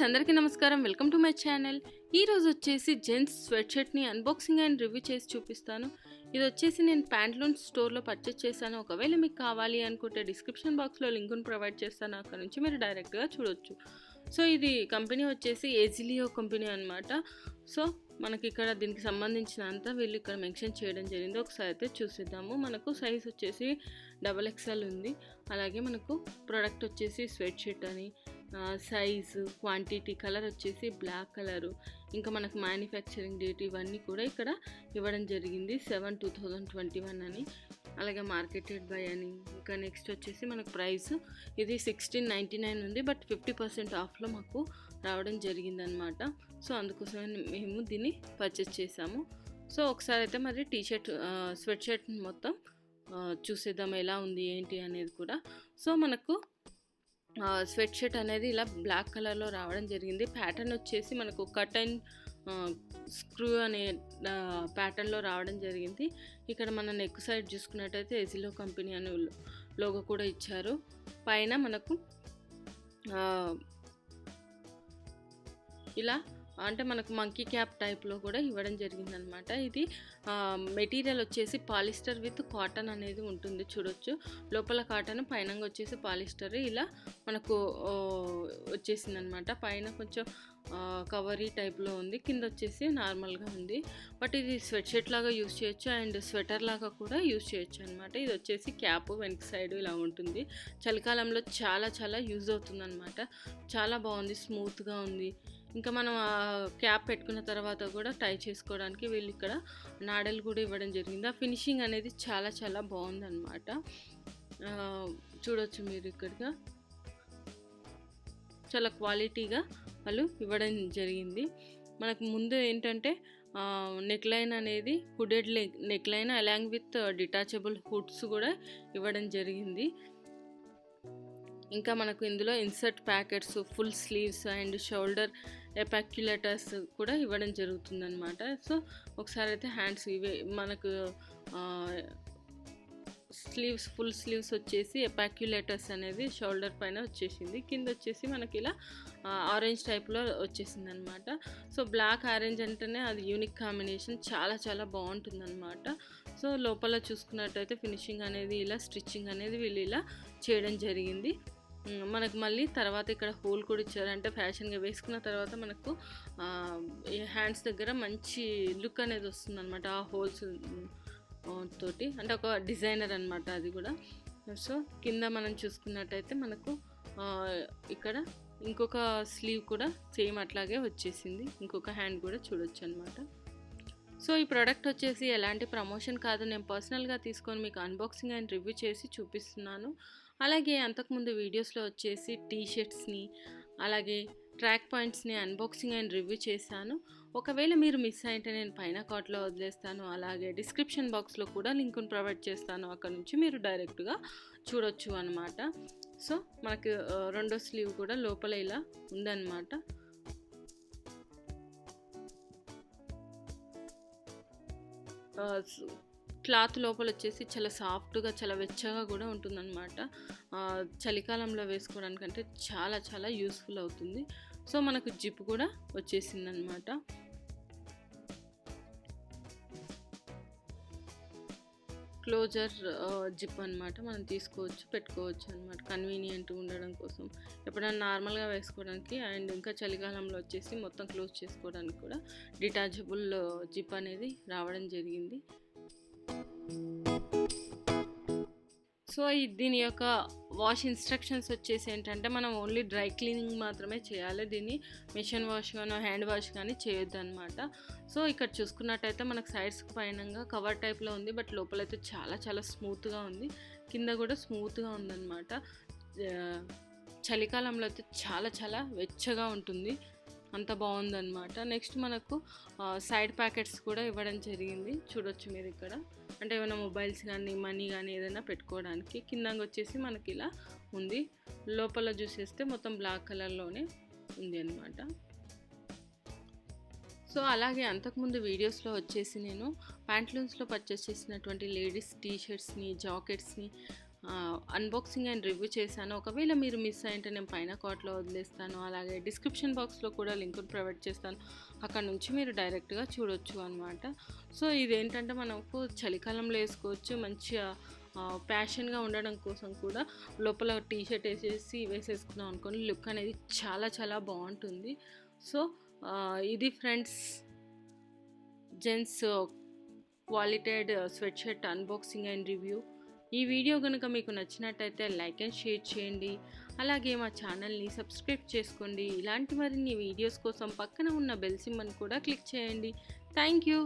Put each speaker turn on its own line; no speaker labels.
అందరికీ నమస్కారం. Welcome to my channel. ఈ రోజు వచ్చేసి జెంట్స్ స్వెట్ షర్ట్ ని అన్బాక్సింగ్ అండ్ రివ్యూ చేసి చూపిస్తాను. ఇది వచ్చేసి నేను ప్యాంట్లూన్స్ స్టోర్లో పర్చేస్ చేశాను. ఒకవేళ మీకు కావాలి అనుకుంటే డిస్క్రిప్షన్ బాక్స్లో లింక్ను ప్రొవైడ్ చేస్తాను, అక్కడ నుంచి మీరు డైరెక్ట్గా చూడొచ్చు. సో ఇది కంపెనీ వచ్చేసి ఏజిలియో కంపెనీ అనమాట. సో మనకి ఇక్కడ దీనికి సంబంధించినంత వీళ్ళు ఇక్కడ మెన్షన్ చేయడం జరిగింది. ఒకసారి అయితే చూసిద్దాము. మనకు సైజ్ వచ్చేసి XXL ఉంది. అలాగే మనకు ప్రోడక్ట్ వచ్చేసి స్వెట్ షర్ట్ అని సైజు, క్వాంటిటీ, కలర్ వచ్చేసి బ్లాక్ కలరు, ఇంకా మనకు మ్యానుఫ్యాక్చరింగ్ డేట్ ఇవన్నీ కూడా ఇక్కడ ఇవ్వడం జరిగింది 7/2021 అని. అలాగే మార్కెటెడ్ బై అని. ఇంకా నెక్స్ట్ వచ్చేసి మనకు ప్రైస్ ఇది 1699 ఉంది, బట్ 50% ఆఫ్లో మాకు రావడం జరిగిందనమాట. సో అందుకోసమే మేము దీన్ని పర్చేస్ చేసాము. సో ఒకసారి అయితే మరి స్వెట్ షర్ట్ మొత్తం చూసేద్దాం ఎలా ఉంది ఏంటి అనేది కూడా. సో మనకు స్వెట్ షర్ట్ అనేది ఇలా బ్లాక్ కలర్లో రావడం జరిగింది. ప్యాటర్న్ వచ్చేసి మనకు కట్ అండ్ స్క్రూ అనే ప్యాటర్న్లో రావడం జరిగింది. ఇక్కడ మన నెక్ సైడ్ చూసుకున్నట్టయితే ఎజిలో కంపెనీ అనే లోగో కూడా ఇచ్చారు. పైన మనకు ఇలా అంటే మనకు మంకీ క్యాప్ టైప్లో కూడా ఇవ్వడం జరిగిందనమాట. ఇది మెటీరియల్ వచ్చేసి పాలిస్టర్ విత్ కాటన్ అనేది ఉంటుంది, చూడొచ్చు. లోపల కాటన్, పైన వచ్చేసి పాలిస్టర్ ఇలా మనకు వచ్చేసింది అనమాట. పైన కొంచెం కవరీ టైప్లో ఉంది, కింద వచ్చేసి నార్మల్గా ఉంది. బట్ ఇది స్వెట్ షర్ట్ లాగా యూజ్ చేయొచ్చు అండ్ స్వెటర్ లాగా కూడా యూజ్ చేయొచ్చు అనమాట. ఇది వచ్చేసి క్యాప్ వెనక సైడ్ ఇలా ఉంటుంది. చలికాలంలో చాలా చాలా యూజ్ అవుతుంది అనమాట. చాలా బాగుంది, స్మూత్గా ఉంది. ఇంకా మనం క్యాప్ పెట్టుకున్న తర్వాత కూడా టై చేసుకోవడానికి వీళ్ళు ఇక్కడ నాడలు కూడా ఇవ్వడం జరిగింది. ఆ ఫినిషింగ్ అనేది చాలా చాలా బాగుందన్నమాట. చూడొచ్చు మీరు ఇక్కడగా చాలా క్వాలిటీగా వాళ్ళు ఇవ్వడం జరిగింది. మనకు ముందు ఏంటంటే నెక్ లైన్ అనేది hooded neck line along with detachable hoods కూడా ఇవ్వడం జరిగింది. ఇంకా మనకు ఇందులో insert packets, full sleeves and shoulder epaulettes కూడా ఇవ్వడం జరుగుతుందన్నమాట. సో ఒకసారి అయితే హ్యాండ్స్ ఇవే మనకు స్లీవ్స్, ఫుల్ స్లీవ్స్ వచ్చేసి ఎపాక్యులేటర్స్ అనేది షోల్డర్ పైన వచ్చేసింది. కింద వచ్చేసి మనకి ఇలా ఆరెంజ్ టైప్లో వచ్చేసింది అనమాట. సో బ్లాక్ ఆరెంజ్ అంటేనే అది యూనిక్ కాంబినేషన్, చాలా చాలా బాగుంటుందన్నమాట. సో లోపల చూసుకున్నట్టయితే ఫినిషింగ్ అనేది ఇలా స్టిచ్చింగ్ అనేది వీళ్ళు ఇలా చేయడం జరిగింది. మనకు మళ్ళీ తర్వాత ఇక్కడ హోల్ కూడా ఇచ్చారు. అంటే ఫ్యాషన్గా వేసుకున్న తర్వాత మనకు హ్యాండ్స్ దగ్గర మంచి లుక్ అనేది వస్తుంది అనమాట ఆ హోల్స్ తోటి. అంటే ఒక డిజైనర్ అనమాట అది కూడా. సో కింద మనం చూసుకున్నట్టయితే మనకు ఇక్కడ ఇంకొక స్లీవ్ కూడా సేమ్ అట్లాగే వచ్చేసింది. ఇంకొక హ్యాండ్ కూడా చూడొచ్చు అనమాట. సో ఈ ప్రోడక్ట్ వచ్చేసి ఎలాంటి ప్రమోషన్ కాదు, నేను పర్సనల్గా తీసుకొని మీకు అన్బాక్సింగ్ అండ్ రివ్యూ చేసి చూపిస్తున్నాను. అలాగే అంతకుముందు వీడియోస్లో వచ్చేసి టీ-షర్ట్స్ని అలాగే ట్రాక్ పాయింట్స్ని అన్బాక్సింగ్ అండ్ రివ్యూ చేశాను. ఒకవేళ మీరు మిస్ అయితే నేను పైన కార్ట్లో వదిలేస్తాను. అలాగే డిస్క్రిప్షన్ బాక్స్లో కూడా లింక్ను ప్రొవైడ్ చేస్తాను, అక్కడ నుంచి మీరు డైరెక్ట్గా చూడొచ్చు అనమాట. సో మనకు రెండో స్లీవ్ కూడా లోపల ఇలా ఉందన్నమాట. క్లాత్ లోపల వచ్చేసి చాలా సాఫ్ట్గా, చాలా వెచ్చగా కూడా ఉంటుందన్నమాట. చలికాలంలో వేసుకోవడానికంటే చాలా చాలా యూస్ఫుల్ అవుతుంది. సో మనకు జిప్ కూడా వచ్చేసిందనమాట. క్లోజర్ జిప్ అనమాట. మనం తీసుకోవచ్చు, పెట్టుకోవచ్చు అనమాట, కన్వీనియంట్ ఉండడం కోసం. ఎప్పుడైనా నార్మల్గా వేసుకోవడానికి అండ్ ఇంకా చలికాలంలో వచ్చేసి మొత్తం క్లోజ్ చేసుకోవడానికి కూడా డిటాచబుల్ జిప్ అనేది రావడం జరిగింది. సో దీని యొక్క వాష్ ఇన్స్ట్రక్షన్స్ వచ్చేసి ఏంటంటే మనం ఓన్లీ డ్రై క్లీనింగ్ మాత్రమే చేయాలి. దీన్ని మిషన్ వాష్ కానీ హ్యాండ్ వాష్ కానీ చేయొద్దు అనమాట. సో ఇక్కడ చూసుకున్నట్టయితే మనకు సైడ్స్ పైన కవర్ టైప్లో ఉంది, బట్ లోపలైతే చాలా చాలా స్మూత్గా ఉంది. కింద కూడా స్మూత్గా ఉందన్నమాట. చలికాలంలో అయితే చాలా చాలా వెచ్చగా ఉంటుంది, అంత బాగుందన్నమాట. నెక్స్ట్ మనకు సైడ్ ప్యాకెట్స్ కూడా ఇవ్వడం జరిగింది, చూడొచ్చు మీరు ఇక్కడ. అంటే ఏమైనా మొబైల్స్ కానీ మనీ కానీ ఏదైనా పెట్టుకోవడానికి. కింద వచ్చేసి మనకి ఇలా ఉంది. లోపల చూసేస్తే మొత్తం బ్లాక్ కలర్లోనే ఉంది అనమాట. సో అలాగే అంతకుముందు వీడియోస్లో వచ్చేసి నేను ప్యాంట్లూన్స్లో పర్చేస్ చేసినటువంటి లేడీస్ టీ షర్ట్స్ని, జాకెట్స్ని అన్బాక్సింగ్ అండ్ రివ్యూ చేశాను. ఒకవేళ మీరు మిస్ అయ్యింటే నేను పైన కార్ట్లో వదిలేస్తాను. అలాగే డిస్క్రిప్షన్ బాక్స్లో కూడా లింకును ప్రొవైడ్ చేస్తాను. అక్కడ నుంచి మీరు డైరెక్ట్గా చూడొచ్చు అనమాట. సో ఇదేంటంటే మనకు చలికాలంలో వేసుకోవచ్చు. మంచిగా ప్యాషన్గా ఉండడం కోసం కూడా లోపల టీ-షర్ట్ వేసేసుకున్నాం అనుకోండి, లుక్ అనేది చాలా చాలా బాగుంటుంది. సో ఇది friends gents quilted sweat shirt unboxing and review. ఈ వీడియో కనుక మీకు నచ్చినట్టయితే లైక్ అండ్ షేర్ చేయండి. అలాగే మా ఛానల్ని సబ్స్క్రైబ్ చేసుకోండి. ఇలాంటి మరిన్ని వీడియోస్ కోసం పక్కన ఉన్న బెల్ సింబల్ని కూడా క్లిక్ చేయండి. Thank you.